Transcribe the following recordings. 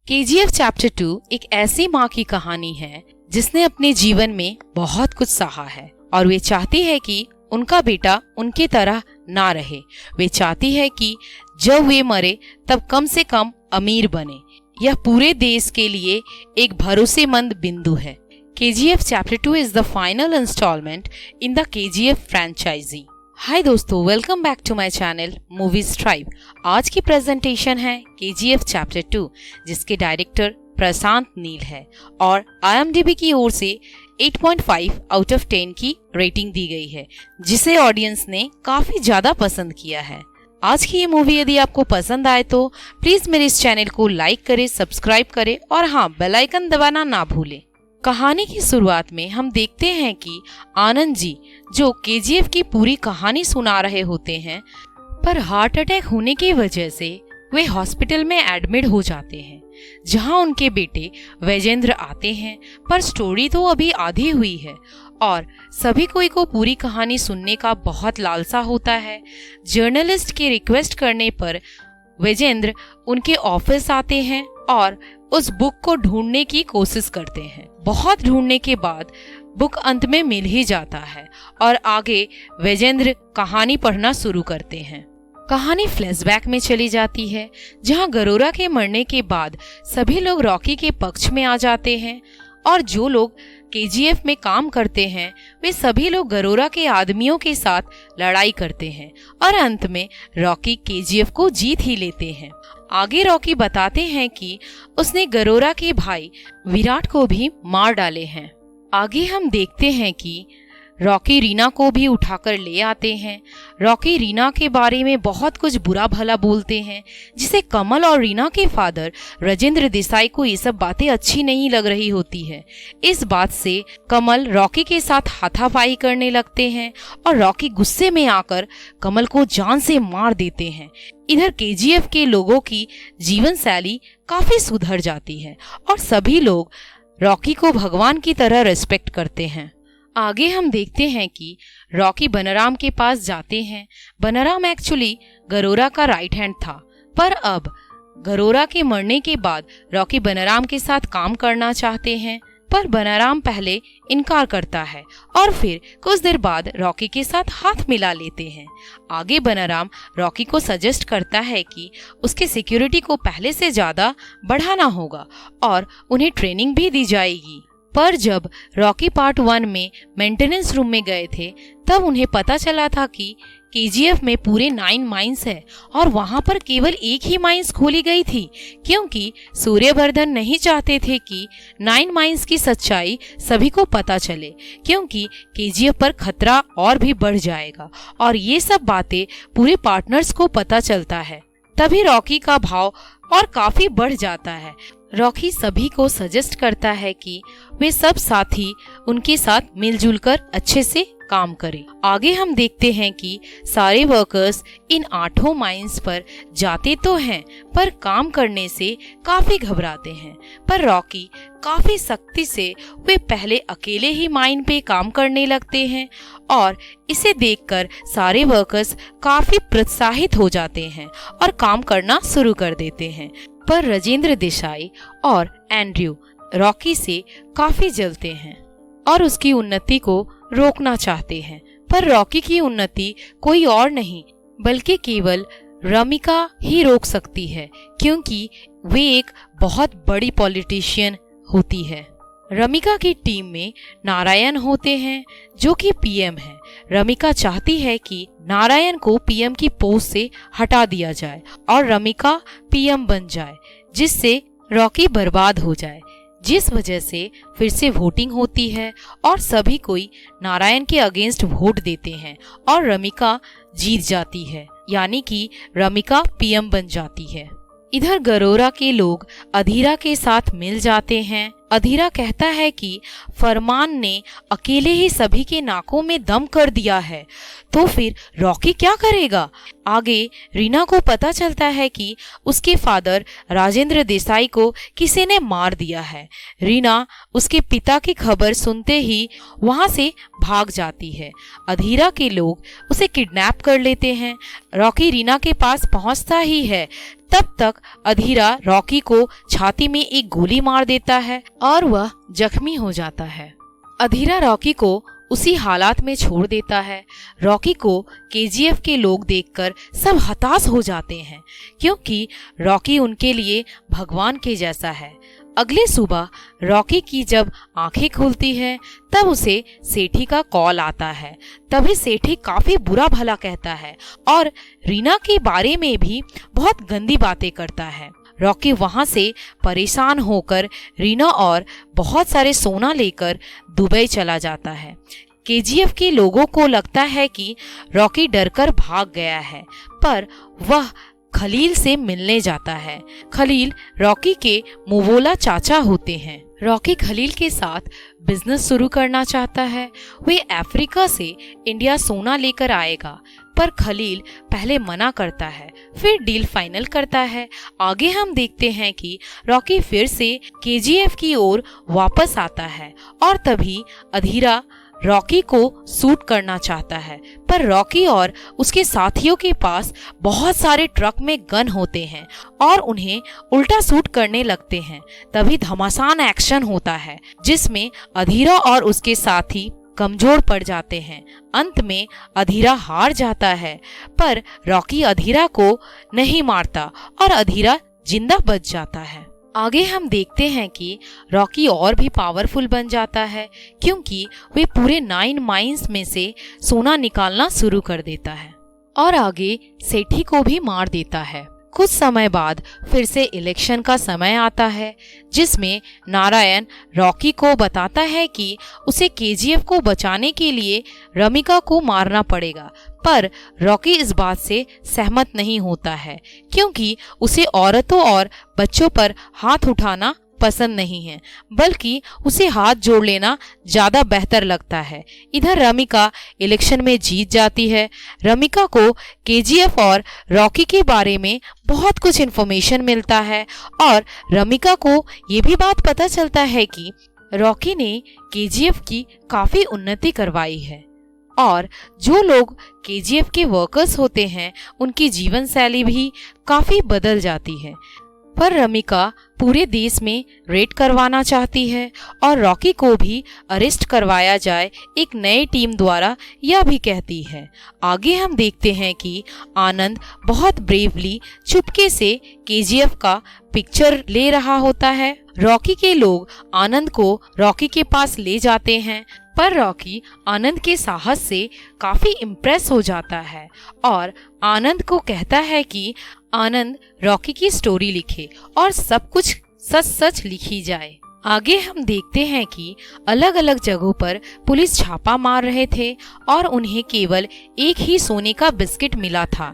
KGF chapter 2 एक ऐसी माँ की कहानी है जिसने अपने जीवन में बहुत कुछ सहा है और वे चाहती है कि उनका बेटा उनके तरह ना रहे। वे चाहती है कि जब वे मरे तब कम से कम अमीर बने। यह पूरे देश के लिए एक भरोसेमंद बिंदु है। KGF chapter 2 is the final instalment in the KGF franchise. Hi दोस्तों, welcome back to my channel movies tribe. आज की प्रेजेंटेशन है केजीएफ चैप्टर 2 जिसके डायरेक्टर प्रशांत नील है और IMDb की ओर से 8.5 आउट ऑफ 10 की रेटिंग दी गई है, जिसे ऑडियंस ने काफी ज्यादा पसंद किया है। आज की ये मूवी यदि आपको पसंद आए तो प्लीज मेरे इस चैनल को लाइक करें, सब्सक्राइब करें और हाँ, बेल आइकन दबाना ना भूलें। कहानी की शुरुआत में हम देखते हैं कि आनंद जी जो केजीएफ की पूरी कहानी सुना रहे होते हैं, पर हार्ट अटैक होने की वजह से वे हॉस्पिटल में एडमिट हो जाते हैं, जहां उनके बेटे वैजेंद्र आते हैं। पर स्टोरी तो अभी आधी हुई है और सभी कोई को पूरी कहानी सुनने का बहुत लालसा होता है। जर्नलिस्ट के रिक्वेस्ट करने पर वैजेंद्र उनके ऑफिस आते हैं और उस बुक को ढूंढने की कोशिश करते हैं। बहुत ढूंढने के बाद बुक अंत में मिल ही जाता है और आगे वैजेंद्र कहानी पढ़ना शुरू करते हैं। कहानी फ्लैशबैक में चली जाती है, जहां गरोरा के मरने के बाद सभी लोग रॉकी के पक्ष में आ जाते हैं और जो लोग केजीएफ में काम करते हैं वे सभी लोग गरोरा के आदमियों के साथ लड़ाई करते हैं और अंत में रॉकी केजीएफ को जीत ही लेते हैं। आगे रॉकी बताते हैं कि उसने गरोरा के भाई विराट को भी मार डाले हैं। आगे हम देखते हैं कि रॉकी रीना को भी उठाकर ले आते हैं। रॉकी रीना के बारे में बहुत कुछ बुरा भला बोलते हैं, जिसे कमल और रीना के फादर राजेंद्र देसाई को ये सब बातें अच्छी नहीं लग रही होती है। इस बात से कमल रॉकी के साथ हाथापाई करने लगते हैं और रॉकी गुस्से में आकर कमल को जान से मार देते हैं। इधर केजीएफ के लोगों की जीवन शैली काफी सुधर जाती है और सभी लोग रॉकी को भगवान की तरह रिस्पेक्ट करते हैं। आगे हम देखते हैं कि रॉकी बनराम के पास जाते हैं। बनराम एक्चुअली गरोरा का राइट हैंड था, पर अब गरोरा के मरने के बाद रॉकी बनराम के साथ काम करना चाहते हैं, पर बनराम पहले इनकार करता है और फिर कुछ देर बाद रॉकी के साथ हाथ मिला लेते हैं। आगे बनराम रॉकी को सजेस्ट करता है कि उसके सिक्योरिटी को पहले से ज्यादा बढ़ाना होगा और उन्हें ट्रेनिंग भी दी जाएगी। पर जब रॉकी पार्ट 1 में मेंटेनेंस रूम में गए थे तब उन्हें पता चला था कि केजीएफ में पूरे 9 माइंस है और वहां पर केवल एक ही माइंस खोली गई थी, क्योंकि सूर्यवर्धन नहीं चाहते थे कि 9 माइंस की सच्चाई सभी को पता चले, क्योंकि केजीएफ पर खतरा और भी बढ़ जाएगा और ये सब बातें पूरे पार्टनर्स को पता चलता है। तभी रॉकी का भाव और काफी बढ़ जाता है। रॉकी सभी को सजेस्ट करता है कि वे सब साथी उनके साथ मिलजुल कर अच्छे से काम करें। आगे हम देखते हैं कि सारे वर्कर्स इन 8 माइंस पर जाते तो हैं, पर काम करने से काफी घबराते हैं। पर रॉकी काफी सख्ती से वे पहले अकेले ही माइन पे काम करने लगते हैं और इसे देखकर सारे वर्कर्स काफी प्रोत्साहित हो जाते हैं और काम करना शुरू कर देते हैं। पर राजेंद्र देसाई और एंड्रयू रॉकी से काफी जलते हैं और उसकी उन्नति को रोकना चाहते हैं। पर रॉकी की उन्नति कोई और नहीं बल्कि केवल रमिका ही रोक सकती है, क्योंकि वे एक बहुत बड़ी पॉलिटिशियन होती है। रमिका की टीम में नारायण होते हैं जो कि पीएम है। रमिका चाहती है कि नारायण को पीएम की पोस्ट से हटा दिया जाए और रमिका पीएम बन जाए, जिससे रॉकी बर्बाद हो जाए, जिस वजह से फिर से वोटिंग होती है और सभी कोई नारायण के अगेंस्ट वोट देते हैं और रमिका जीत जाती है, यानी कि रमिका पीएम बन जाती है। इधर गरोरा के लोग अधीरा के साथ मिल जाते हैं। अधीरा कहता है कि फरमान ने अकेले ही सभी के नाकों में दम कर दिया है, तो फिर रॉकी क्या करेगा। आगे रीना को पता चलता है कि उसके फादर राजेंद्र देसाई को किसी ने मार दिया है। रीना उसके पिता की खबर सुनते ही वहां से भाग जाती है। अधीरा के लोग उसे किडनैप कर लेते हैं। रॉकी रीना के पास पहुंचता ही है तब तक अधीरा रॉकी को छाती में एक गोली मार देता है और वह जख्मी हो जाता है। अधीरा रॉकी को उसी हालात में छोड़ देता है। रॉकी को केजीएफ के लोग देखकर सब हताश हो जाते हैं, क्योंकि रॉकी उनके लिए भगवान के जैसा है। अगले सुबह रॉकी की जब आंखें खुलती हैं, तब उसे सेठी का कॉल आता है। तभी सेठी काफी बुरा भला कहता है और रीना के बारे में भी बहुत गंदी बातें करता है। रॉकी वहां से परेशान होकर रीना और बहुत सारे सोना लेकर दुबई चला जाता है। केजीएफ के लोगों को लगता है कि रॉकी डरकर भाग गया है, पर वह खलील से मिलने जाता है। खलील रॉकी के मुवोला चाचा होते हैं। रॉकी खलील के साथ बिजनेस शुरू करना चाहता है। वे अफ्रीका से इंडिया सोना लेकर आएगा, पर खलील पहले मना करता है, फिर डील फाइनल करता है। आगे हम देखते हैं कि रॉकी फिर से केजीएफ की ओर वापस आता है और तभी अधीरा रॉकी को शूट करना चाहता है, पर रॉकी और उसके साथियों के पास बहुत सारे ट्रक में गन होते हैं और उन्हें उल्टा शूट करने लगते हैं। तभी घमासान एक्शन होता है, जिसमें अधीरा और उसके साथी कमजोर पड़ जाते हैं। अंत में अधीरा हार जाता है, पर रॉकी अधीरा को नहीं मारता और अधीरा जिंदा बच जाता है। आगे हम देखते हैं कि रॉकी और भी पावरफुल बन जाता है, क्योंकि वे पूरे 9 माइंस में से सोना निकालना शुरू कर देता है और आगे सेठी को भी मार देता है। कुछ समय बाद फिर से इलेक्शन का समय आता है, जिसमें नारायण रॉकी को बताता है कि उसे केजीएफ को बचाने के लिए रमिका को मारना पड़ेगा, पर रॉकी इस बात से सहमत नहीं होता है, क्योंकि उसे औरतों और बच्चों पर हाथ उठाना पसंद नहीं है, बल्कि उसे हाथ जोड़ लेना ज्यादा बेहतर लगता है। इधर रमिका इलेक्शन में जीत जाती है। रमिका को केजीएफ और रॉकी के बारे में बहुत कुछ इन्फॉर्मेशन मिलता है और रमिका को ये भी बात पता चलता है कि रॉकी ने केजीएफ की काफी उन्नति करवाई है और जो लोग केजीएफ के वर्कर्स होते हैं उनकी जीवन शैली भी काफी बदल जाती है। पर रमिका पूरे देश में रेड करवाना चाहती है और रॉकी को भी अरेस्ट करवाया जाए एक नए टीम द्वारा, यह भी कहती है। आगे हम देखते हैं कि आनंद बहुत ब्रेवली चुपके से केजीएफ का पिक्चर ले रहा होता है। रॉकी के लोग आनंद को रॉकी के पास ले जाते हैं, पर रॉकी आनंद के साहस से काफी इम्प्रेस हो जाता है और आनंद को कहता है कि आनंद रॉकी की स्टोरी लिखे और सब कुछ सच सच लिखी जाए। आगे हम देखते हैं कि अलग अलग जगहों पर पुलिस छापा मार रहे थे और उन्हें केवल एक ही सोने का बिस्किट मिला था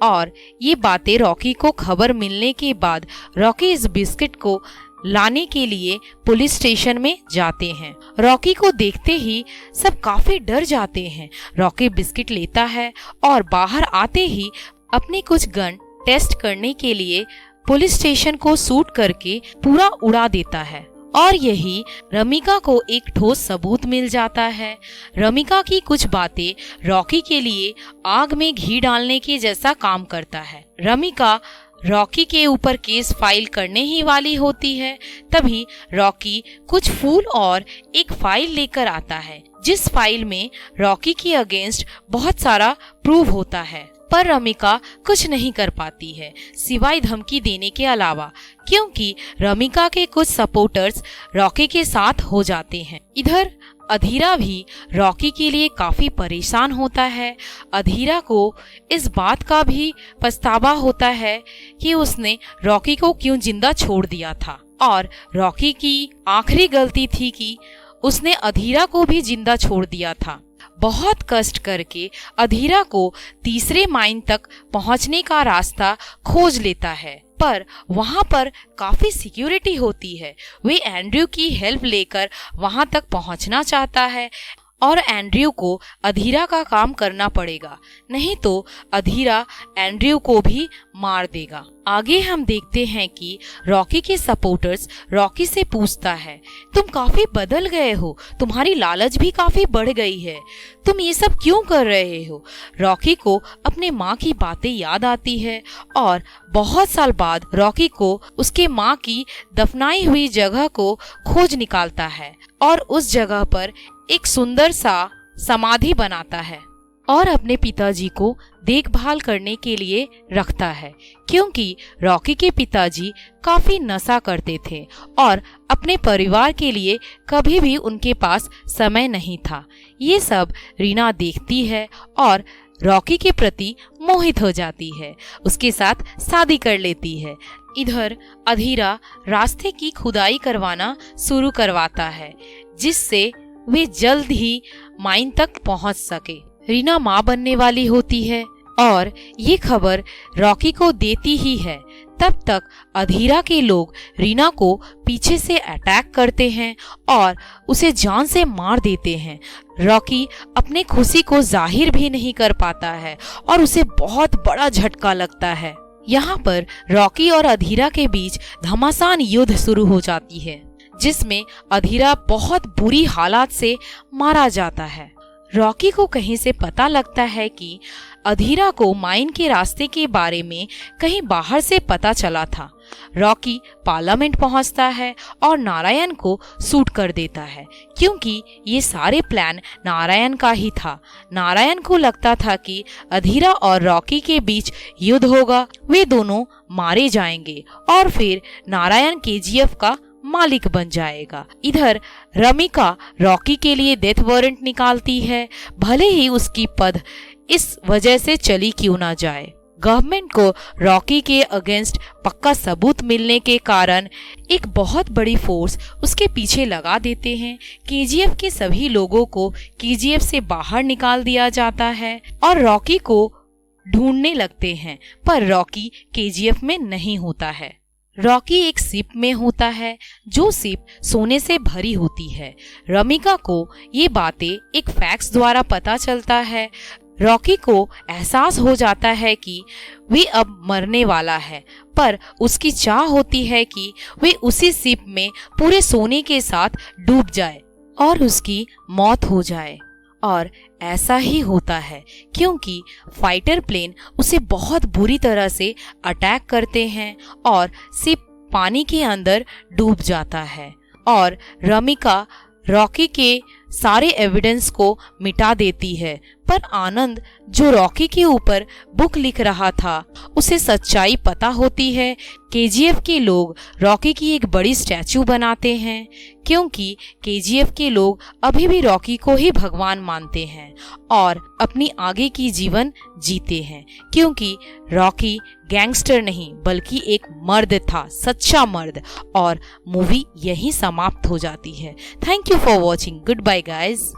और ये बातें रॉकी को खबर मिलने के बाद रॉकी इस बिस्किट को लाने के लिए पुलिस स्टेशन में जाते हैं। रॉकी को देखते ही सब काफी डर जाते हैं। रॉकी बिस्किट लेता है और बाहर आते ही अपने कुछ गन टेस्ट करने के लिए पुलिस स्टेशन को शूट करके पूरा उड़ा देता है और यही रमिका को एक ठोस सबूत मिल जाता है। रमिका की कुछ बातें रॉकी के लिए आग में घी डालने के जैसा काम करता है। रमिका रॉकी के ऊपर केस फाइल करने ही वाली होती है, तभी रॉकी कुछ फूल और एक फाइल लेकर आता है, जिस फाइल में रॉकी के अगेंस्ट बहुत सारा प्रूव होता है। पर रमिका कुछ नहीं कर पाती है सिवाय धमकी देने के अलावा, क्योंकि रमिका के कुछ सपोर्टर्स रॉकी के साथ हो जाते हैं। इधर अधीरा भी रॉकी के लिए काफी परेशान होता है। अधीरा को इस बात का भी पछतावा होता है कि उसने रॉकी को क्यों जिंदा छोड़ दिया था और रॉकी की आखिरी गलती थी कि उसने अधीरा को भी जिंदा छोड़ दिया था। बहुत कष्ट करके अधीरा को तीसरे माइन तक पहुंचने का रास्ता खोज लेता है, पर वहां पर काफी सिक्योरिटी होती है। वे एंड्रयू की हेल्प लेकर वहां तक पहुंचना चाहता है और एंड्रयू को अधीरा का काम करना पड़ेगा, नहीं तो अधीरा एंड्रयू को भी मार देगा। आगे हम देखते हैं कि रॉकी के सपोर्टर्स रॉकी से पूछता है, तुम काफी बदल गए हो, तुम्हारी लालच भी काफी बढ़ गई है, तुम ये सब क्यों कर रहे हो। रॉकी को अपने माँ की बातें याद आती है और बहुत साल बाद रॉकी को उसके माँ की दफनाई हुई जगह को खोज निकालता है और उस जगह पर एक सुंदर सा समाधि बनाता है और अपने पिताजी को देखभाल करने के लिए रखता है, क्योंकि रॉकी के पिताजी काफी नशा करते थे और अपने परिवार के लिए कभी भी उनके पास समय नहीं था। ये सब रीना देखती है और रॉकी के प्रति मोहित हो जाती है, उसके साथ शादी कर लेती है। इधर अधीरा रास्ते की खुदाई करवाना शुरू करवाता है, जिससे वे जल्द ही माइन तक पहुंच सके। रीना माँ बनने वाली होती है और ये खबर रॉकी को देती ही है। तब तक अधीरा के लोग रीना को पीछे से अटैक करते हैं और उसे जान से मार देते हैं। रॉकी अपने खुशी को जाहिर भी नहीं कर पाता है और उसे बहुत बड़ा झटका लगता है। यहाँ पर रॉकी और अधीरा के बीच घमासान युद्ध शुरू हो जाती है, जिसमें अधीरा बहुत बुरी हालात से मारा जाता है। रॉकी को कहीं से पता लगता है कि अधीरा को माइन के रास्ते के बारे में कहीं बाहर से पता चला था। रॉकी पार्लियामेंट पहुंचता है और नारायण को शूट कर देता है, क्योंकि ये सारे प्लान नारायण का ही था। नारायण को लगता था कि अधीरा और रॉकी के बीच युद्ध होगा, वे दोनों मारे जाएंगे और फिर नारायण केजीएफ का मालिक बन जाएगा। इधर रमिका रॉकी के लिए डेथ वारंट निकालती है, भले ही उसकी पद इस वजह से चली क्यों ना जाए। गवर्नमेंट को रॉकी के अगेंस्ट पक्का सबूत मिलने के कारण एक बहुत बड़ी फोर्स उसके पीछे लगा देते हैं। केजीएफ के सभी लोगों को केजीएफ से बाहर निकाल दिया जाता है और रॉकी को ढूंढने लगते हैं, पर रॉकी केजीएफ में नहीं होता है। रॉकी एक शिप में होता है, जो शिप सोने से भरी होती है। रमिका को ये बातें एक फैक्स द्वारा पता चलता है। रॉकी को एहसास हो जाता है कि वे अब मरने वाला है, पर उसकी चाह होती है कि वे उसी शिप में पूरे सोने के साथ डूब जाए और उसकी मौत हो जाए। और ऐसा ही होता है, क्योंकि फाइटर प्लेन उसे बहुत बुरी तरह से अटैक करते हैं और शिप पानी के अंदर डूब जाता है और रमिका रॉकी के सारे एविडेंस को मिटा देती है। पर आनंद, जो रॉकी के ऊपर बुक लिख रहा था, उसे सच्चाई पता होती है। केजीएफ के लोग रॉकी की एक बड़ी स्टैचू बनाते हैं, क्योंकि केजीएफ के लोग अभी भी रॉकी को ही भगवान मानते हैं और अपनी आगे की जीवन जीते हैं, क्योंकि रॉकी गैंगस्टर नहीं बल्कि एक मर्द था, सच्चा मर्द। और मूवी यहीं समाप्त हो जाती है। Thank you for watching. Goodbye guys.